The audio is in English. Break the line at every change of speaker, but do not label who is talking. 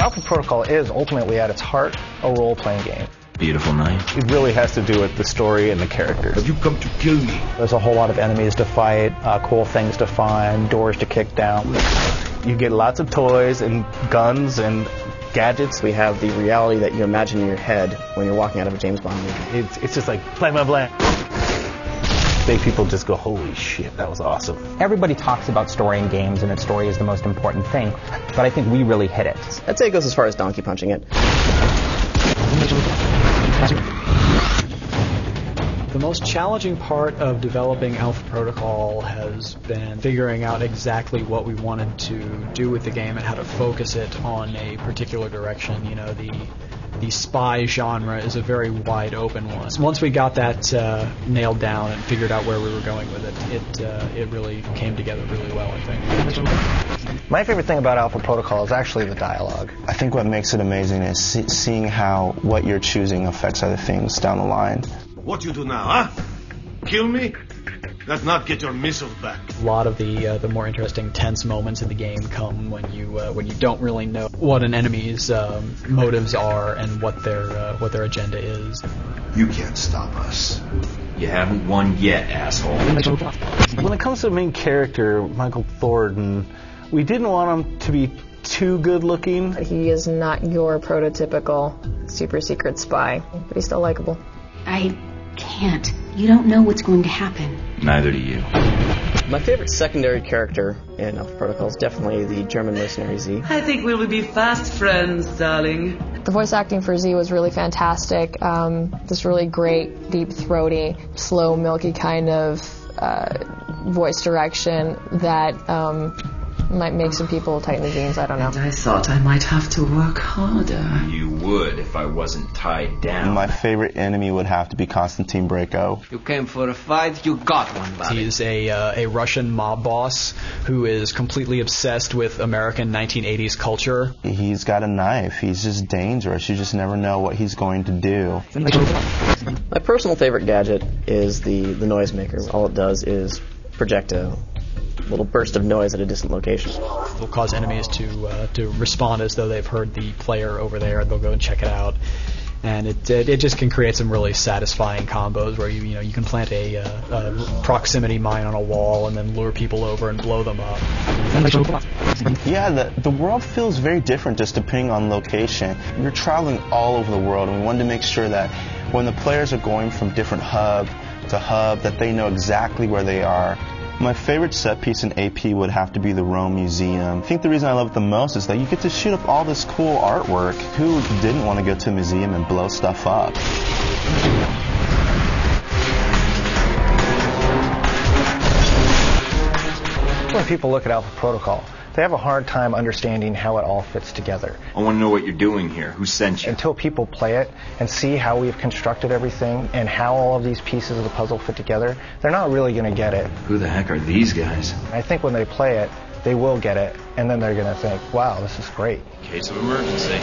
Alpha Protocol is ultimately at its heart a role-playing game.
Beautiful night.
It really has to do with the story and the characters.
Have you come to kill me?
There's a whole lot of enemies to fight, cool things to find, doors to kick down.
You get lots of toys and guns and gadgets.
We have the reality that you imagine in your head when you're walking out of a James Bond movie.
It's just like blam, blam, blam. Make people just go, holy shit, that was awesome.
Everybody talks about story in games, and its story is the most important thing, but I think we really hit it.
I'd say it goes as far as donkey punching it.
The most challenging part of developing Alpha Protocol has been figuring out exactly what we wanted to do with the game and how to focus it on a particular direction. You know, the spy genre is a very wide open one. Once we got that nailed down and figured out where we were going with it really came together really well, I think.
My favorite thing about Alpha Protocol is actually the dialogue.
I think what makes it amazing is seeing how what you're choosing affects other things down the line.
What you do now, huh? Kill me? That's not get your missiles back.
A lot of the more interesting tense moments in the game come when you don't really know what an enemy's motives are and what their agenda is.
You can't stop us.
You haven't won yet, asshole.
When it comes to the main character, Michael Thornton, we didn't want him to be too good looking.
He is not your prototypical super secret spy, but he's still likable.
I can't. You don't know what's going to happen.
Neither do you.
My favorite secondary character in Alpha Protocol is definitely the German mercenary Z.
I think we will be fast friends, darling.
The voice acting for Z was really fantastic. This really great, deep, throaty, slow, milky kind of voice direction that might make some people tighten the jeans, I don't know.
And I thought I might have to work harder.
You would if I wasn't tied down.
My favorite enemy would have to be Konstantin Brayko.
You came for a fight, you got one, buddy.
He's a Russian mob boss who is completely obsessed with American 1980s culture.
He's got a knife. He's just dangerous. You just never know what he's going to do.
My personal favorite gadget is the noisemaker. All it does is project a little burst of noise at a distant location.
It'll cause enemies to respond as though they've heard the player over there. They'll go and check it out, and it just can create some really satisfying combos where you can plant a proximity mine on a wall and then lure people over and blow them up.
Yeah, the world feels very different just depending on location. You're traveling all over the world, and we wanted to make sure that when the players are going from different hub to hub, that they know exactly where they are. My favorite set piece in AP would have to be the Rome Museum. I think the reason I love it the most is that you get to shoot up all this cool artwork. Who didn't want to go to a museum and blow stuff up?
When people look at Alpha Protocol, they have a hard time understanding how it all fits together.
I want to know what you're doing here. Who sent you?
Until people play it and see how we've constructed everything and how all of these pieces of the puzzle fit together, they're not really going to get it.
Who the heck are these guys?
I think when they play it, they will get it, and then they're going to think, wow, this is great.
Case of emergency.